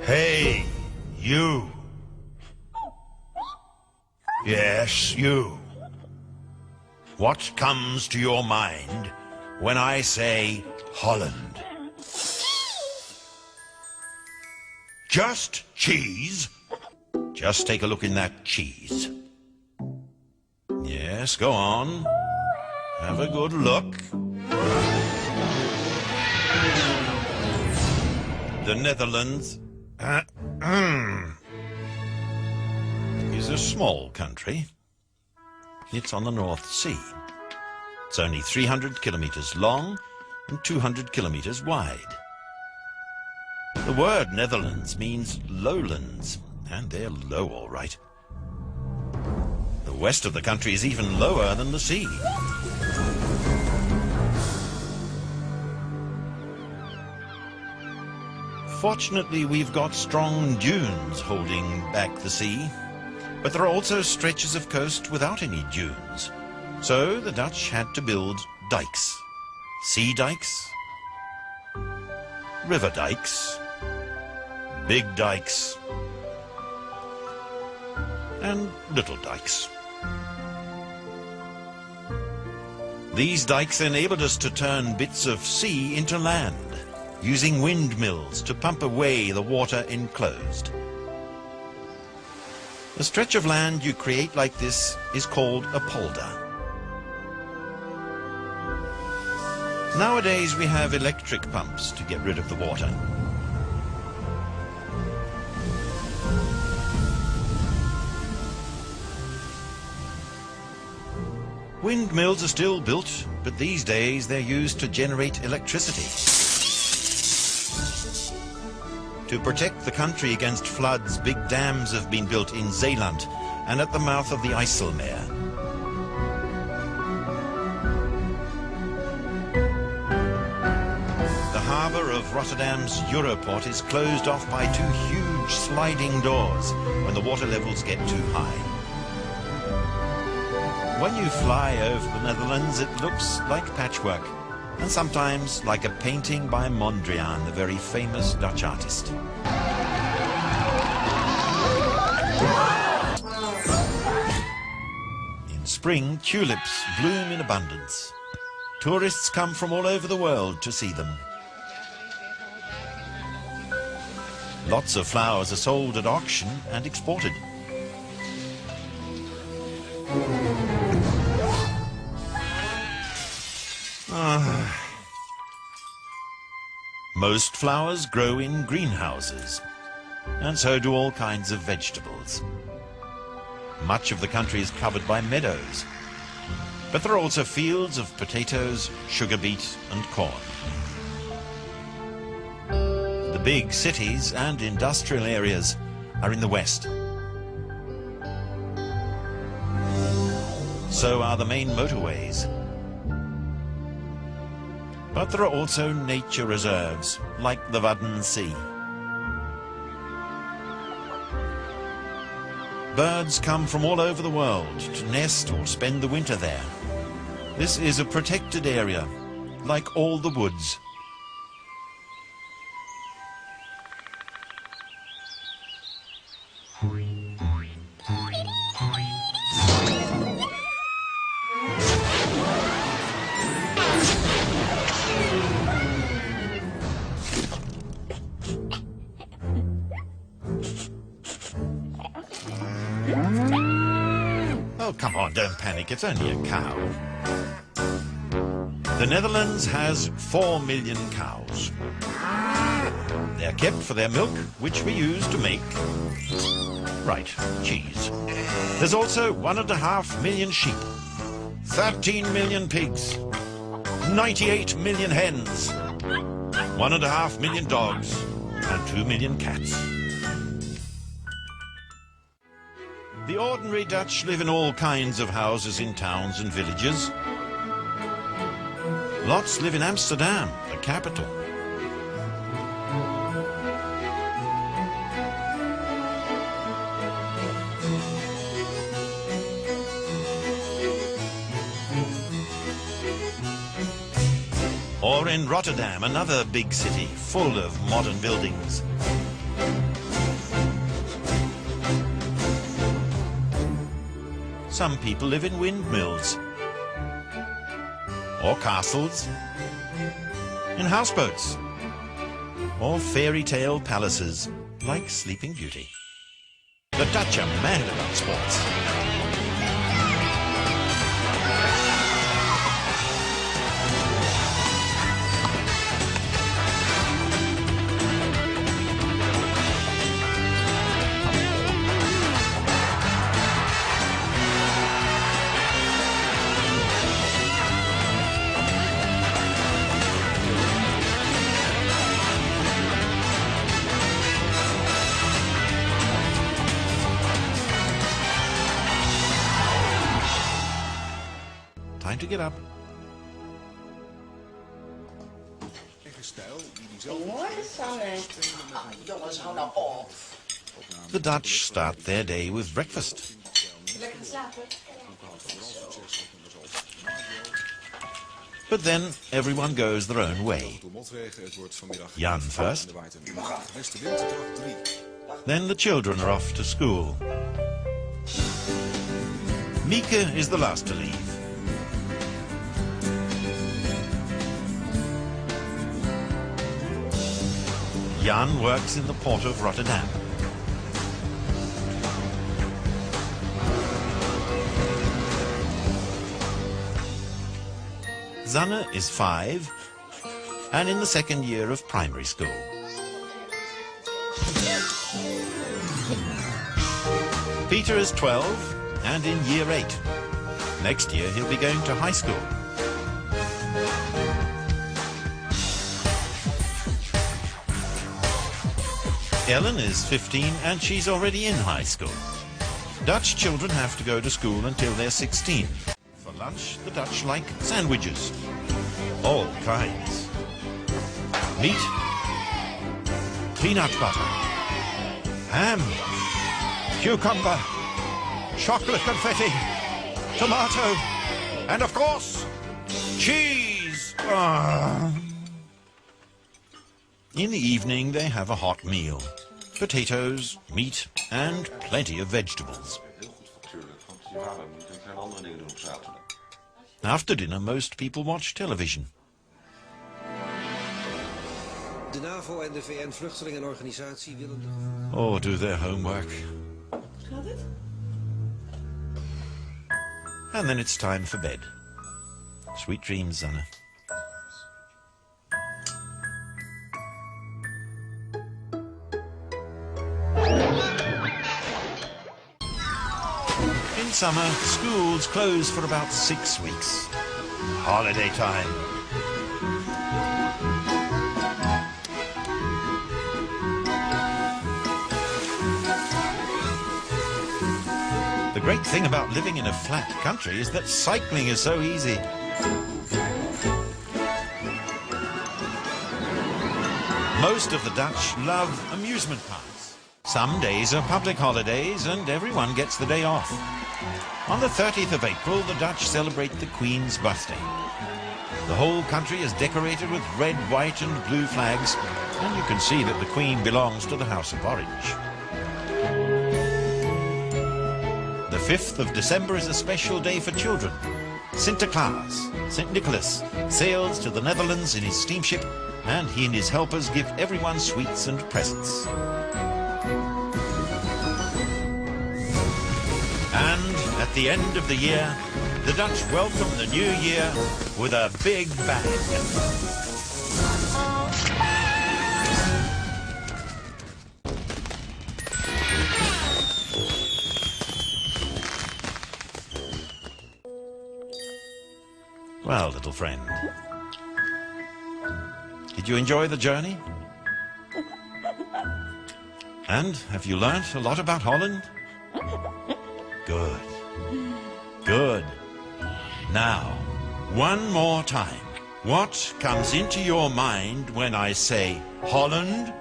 Hey, you. Yes, you. What comes to your mind when I say Holland? Just cheese? Just take a look in that cheese. Yes, go on. Have a good look. The Netherlands is a small country. It's on the North Sea. It's only 300 kilometers long and 200 kilometers wide. The word Netherlands means lowlands, and they're low all right. The west of the country is even lower than the sea. Fortunately, we've got strong dunes holding back the sea, but there are also stretches of coast without any dunes. So the Dutch had to build dikes. Sea dikes, river dikes, big dikes, and little dikes. These dikes enabled us to turn bits of sea into land, using windmills to pump away the water enclosed. The stretch of land you create like this is called a polder. Nowadays we have electric pumps to get rid of the water. Windmills are still built, but these days they're used to generate electricity. To protect the country against floods, big dams have been built in Zeeland and at the mouth of the IJsselmeer. The harbour of Rotterdam's Europort is closed off by two huge sliding doors when the water levels get too high. When you fly over the Netherlands, it looks like patchwork, and sometimes like a painting by Mondrian, the very famous Dutch artist. In spring, tulips bloom in abundance. Tourists come from all over the world to see them. Lots of flowers are sold at auction and exported. Most flowers grow in greenhouses, and so do all kinds of vegetables. Much of the country is covered by meadows, but there are also fields of potatoes, sugar beet and corn. The big cities and industrial areas are in the west. So are the main motorways. But there are also nature reserves, like the Wadden Sea. Birds come from all over the world to nest or spend the winter there. This is a protected area, like all the woods. Oh, come on, don't panic, it's only a cow. The Netherlands has 4 million cows. They're kept for their milk, which we use to make, right, cheese. There's also 1.5 million sheep, 13 million pigs, 98 million hens, 1.5 million dogs, and 2 million cats. The ordinary Dutch live in all kinds of houses in towns and villages. Lots live in Amsterdam, the capital. Or in Rotterdam, another big city full of modern buildings. some people live in windmills, or castles, in houseboats, or fairy tale palaces like Sleeping Beauty. The Dutch are mad about sports. Time to get up. The Dutch start their day with breakfast. But then everyone goes their own way. Jan first. Then the children are off to school. Mieke is the last to leave. Jan works in the port of Rotterdam. Zanne is 5 and in the second year of primary school. Peter is 12 and in year 8. Next year he'll be going to high school. Ellen is 15 and she's already in high school. Dutch children have to go to school until they're 16. For lunch, the Dutch like sandwiches. All kinds. Meat, peanut butter, ham, cucumber, chocolate confetti, tomato, and of course, cheese. In the evening, they have a hot meal. Potatoes, meat, and plenty of vegetables. After dinner, most people watch television. De NAVO en de VN-vluchtelingenorganisatie willen... Or do their homework. And then it's time for bed. Sweet dreams, Zanne. In summer, schools close for about 6 weeks. Holiday time. The great thing about living in a flat country is that cycling is so easy. Most of the Dutch love amusement parks. Some days are public holidays and everyone gets the day off. On the 30th of April, the Dutch celebrate the Queen's birthday. The whole country is decorated with red, white and blue flags, and you can see that the Queen belongs to the House of Orange. The 5th of December is a special day for children. Sinterklaas, St. Nicholas, sails to the Netherlands in his steamship, and he and his helpers give everyone sweets and presents. And at the end of the year, the Dutch welcome the new year with a big bang. Well, little friend, did you enjoy the journey? And have you learnt a lot about Holland? Good. Good. Now, one more time. What comes into your mind when I say Holland?